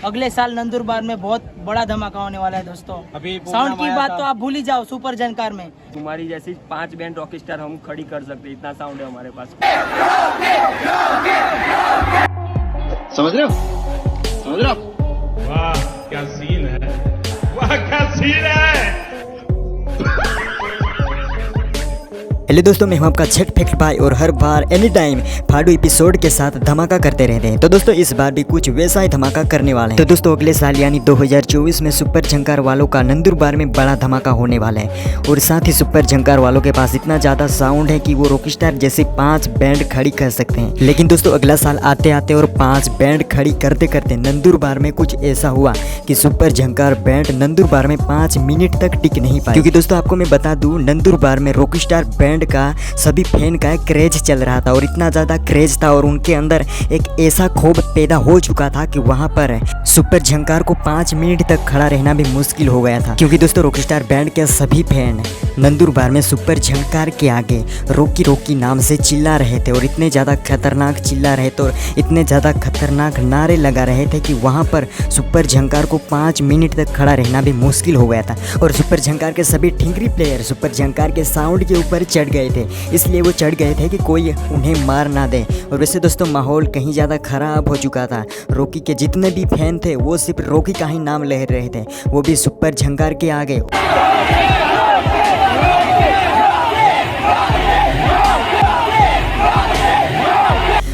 अगले साल नंदुरबार में बहुत बड़ा धमाका होने वाला है दोस्तों। अभी साउंड की बात तो आप भूल ही जाओ, सुपर झंकार में तुम्हारी जैसी 5 बैंड रॉकस्टार हम खड़ी कर सकते, इतना साउंड है हमारे पास। समझ रहे हो? वाह क्या सीन है, वाह क्या सीन है। हेलो दोस्तों, मैं हूं आपका छठ फैक्ट भाई और हर बार एनी टाइम फाड़ू एपिसोड के साथ धमाका करते रहते हैं। तो दोस्तों इस बार भी कुछ वैसा ही धमाका करने वाले हैं। तो दोस्तों अगले साल यानी 2024 में सुपर झंकार वालों का नंदुरबार में बड़ा धमाका होने वाला है। और साथ ही सुपर झंकार वालों के पास इतना ज़्यादा साउंड है कि वो रॉकस्टार जैसे 5 बैंड खड़ी कर सकते हैं। लेकिन दोस्तों अगला साल आते आते और 5 बैंड खड़ी करते करते नंदुरबार में कुछ ऐसा हुआ कि सुपर झंकार बैंड नंदुरबार में 5 मिनट तक टिक नहीं पाए। क्योंकि दोस्तों आपको मैं बता दूं, नंदुरबार में रॉकस्टार बैंड का सभी फैन का क्रेज चल रहा था और इतना ज़्यादा क्रेज था और उनके अंदर एक ऐसा क्षोभ पैदा हो चुका था कि वहाँ पर सुपर झंकार को 5 मिनट तक खड़ा रहना भी मुश्किल हो गया था। क्योंकि दोस्तों रॉकस्टार बैंड के सभी फैन नंदुरबार में सुपर झंकार के आगे रोकी रोकी नाम से चिल्ला रहे थे और इतने ज़्यादा खतरनाक चिल्ला रहे थे और इतने ज़्यादा खतरनाक नारे लगा रहे थे कि वहाँ पर सुपर झंकार को 5 मिनट तक खड़ा रहना भी मुश्किल हो गया था। और सुपर झंकार के सभी ठिंगरी प्लेयर सुपर झंकार के साउंड के ऊपर चढ़ गए थे, इसलिए वो चढ़ गए थे कि कोई उन्हें मार ना दे। और वैसे दोस्तों माहौल कहीं ज़्यादा ख़राब हो चुका था। रॉकी के जितने भी फैन थे वो सिर्फ रॉकी का ही नाम ले रहे थे, वो भी सुपर झंकार के आगे।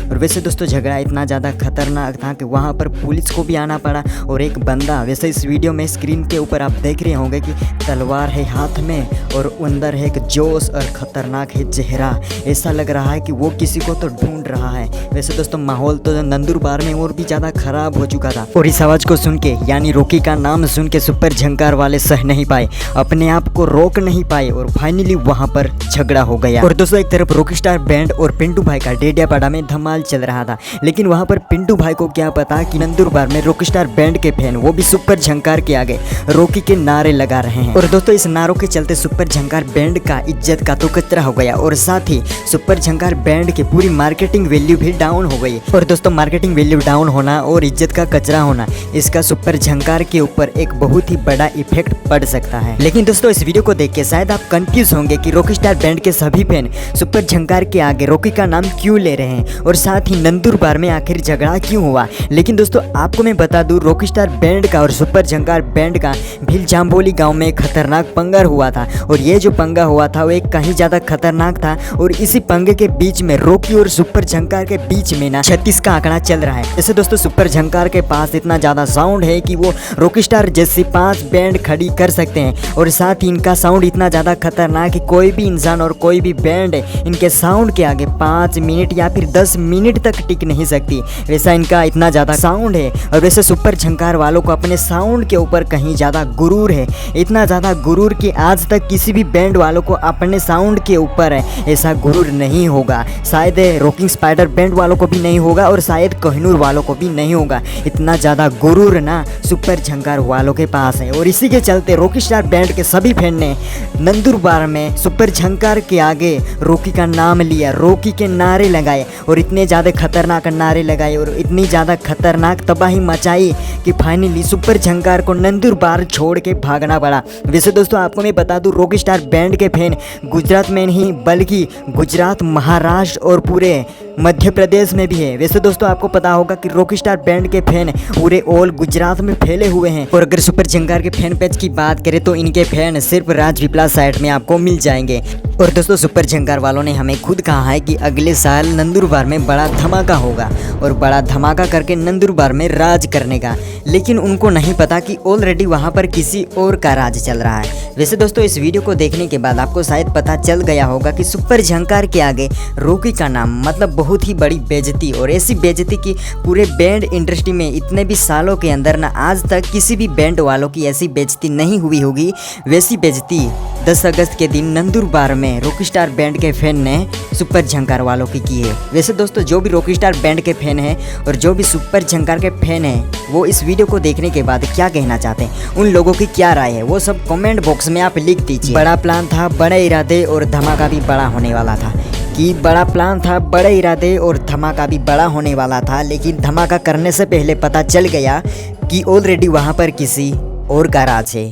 और वैसे दोस्तों झगड़ा इतना ज़्यादा खतरनाक था कि वहाँ पर पुलिस को भी आना पड़ा। और एक बंदा, वैसे इस वीडियो में स्क्रीन के ऊपर आप देख रहे होंगे कि तलवार है हाथ में और अंदर है एक जोश और ख़तरनाक है चेहरा। ऐसा लग रहा है कि वो किसी को तो ढूंढ रहा है। वैसे दोस्तों माहौल तो नंदुरबार में और भी ज़्यादा ख़राब हो चुका था। और इस आवाज़ को सुन के यानी रॉकी का नाम सुन के सुपर झंकार वाले सह नहीं पाए, अपने आप को रोक नहीं पाए और फाइनली वहाँ पर झगड़ा हो गया। और दोस्तों एक तरफ रॉकस्टार बैंड और पिंटू भाई का डेडियापाड़ा में धमाल चल रहा था। लेकिन वहां पर पिंटू भाई को क्या पता कि नंदुरबार में रॉकस्टार बैंड के फैन वो भी सुपर झंकार के आगे रॉकी के नारे लगा रहे हैं। और दोस्तों इस नारों के चलते सुपर झंकार बैंड का इज्जत का तो कचरा हो गया और साथ ही सुपर झंकार बैंड की पूरी मार्केटिंग वैल्यू भी डाउन हो गई। और दोस्तों मार्केटिंग वैल्यू डाउन होना और इज्जत का कचरा होना, इसका सुपर झंकार के ऊपर एक बहुत ही बड़ा इफेक्ट पड़ सकता है। लेकिन दोस्तों इस वीडियो को देख के शायद आप कंफ्यूज होंगे कि रॉकस्टार बैंड के सभी फैन सुपर झंकार के आगे रॉकी का नाम क्यों ले रहे हैं और साथ ही नंदुरबार में आखिर झगड़ा क्यों हुआ। लेकिन दोस्तों आपको मैं बता दूं, रॉकस्टार बैंड का और सुपर झंकार बैंड का भील जाम्बोली गांव में एक खतरनाक पंगा हुआ था। और ये जो पंगा हुआ था वो एक कहीं ज़्यादा खतरनाक था। और इसी पंगे के बीच में रॉकी और सुपर झंकार के बीच में ना 36 का आंकड़ा चल रहा है। ऐसे दोस्तों सुपर झंकार के पास इतना ज़्यादा साउंड है कि वो रॉकस्टार जैसी 5 बैंड खड़ी कर सकते हैं। और साथ ही इनका साउंड इतना ज़्यादा खतरनाक कि कोई भी इंसान और कोई भी बैंड इनके साउंड के आगे 5 मिनट या फिर 10 मिनट तक टिक नहीं सकती। वैसा इनका इतना ज़्यादा साउंड है। और वैसे सुपर झंकार वालों को अपने साउंड के ऊपर कहीं ज़्यादा गुरूर है, इतना ज़्यादा गुरूर कि आज तक किसी भी बैंड वालों को अपने साउंड के ऊपर ऐसा गुरूर नहीं होगा। शायद रॉकिंग स्पाइडर बैंड वालों को भी नहीं होगा और शायद कोहिनूर वालों को भी नहीं होगा। इतना ज़्यादा गुरूर ना सुपर झंकार वालों के पास है। और इसी के चलते रॉकस्टार बैंड के सभी फैन ने नंदुरबार में सुपर झंकार के आगे रॉकी का नाम लिया, रॉकी के नारे लगाए और इतने ज़्यादा खतरनाक नारे लगाए और इतनी ज़्यादा खतरनाक तबाही मचाई कि फाइनली सुपर झंकार को नंदुरबार छोड़ के भागना पड़ा। वैसे दोस्तों आपको मैं बता दूं, रॉकस्टार बैंड के फैन गुजरात में नहीं बल्कि गुजरात, महाराष्ट्र और पूरे मध्य प्रदेश में भी है। वैसे दोस्तों आपको पता होगा कि रॉकस्टार बैंड के फैन पूरे ऑल गुजरात में फैले हुए हैं। और अगर सुपर झंकार के फैन पेज की बात करें तो इनके फैन सिर्फ राजपीपला साइड में आपको मिल जाएंगे। और दोस्तों सुपर झंकार वालों ने हमें खुद कहा है कि अगले साल नंदुरबार में बड़ा धमाका होगा और बड़ा धमाका करके नंदुरबार में राज करने का। लेकिन उनको नहीं पता कि ऑलरेडी वहाँ पर किसी और का राज चल रहा है। वैसे दोस्तों इस वीडियो को देखने के बाद आपको शायद पता चल गया होगा कि सुपर झंकार के आगे रॉकी का नाम मतलब बहुत ही बड़ी बेइज्जती। और ऐसी बेइज्जती की पूरे बैंड इंडस्ट्री में इतने भी सालों के अंदर ना आज तक किसी भी बैंड वालों की ऐसी बेइज्जती नहीं हुई होगी। वैसी बेइज्जती 10 अगस्त के दिन नंदुरबार में रॉकस्टार बैंड के फैन ने सुपर झंकार वालों की है। वैसे दोस्तों जो भी रॉकस्टार बैंड के फैन हैं और जो भी सुपर झंकार के फैन हैं वो इस वीडियो को देखने के बाद क्या कहना चाहते हैं, उन लोगों की क्या राय है, वो सब कमेंट बॉक्स में आप लिख दीजिए। बड़ा प्लान था, बड़े इरादे और धमाका भी बड़ा होने वाला था। कि बड़ा प्लान था, बड़े इरादे और धमाका भी बड़ा होने वाला था, लेकिन धमाका करने से पहले पता चल गया कि ऑलरेडी वहाँ पर किसी और का राज है।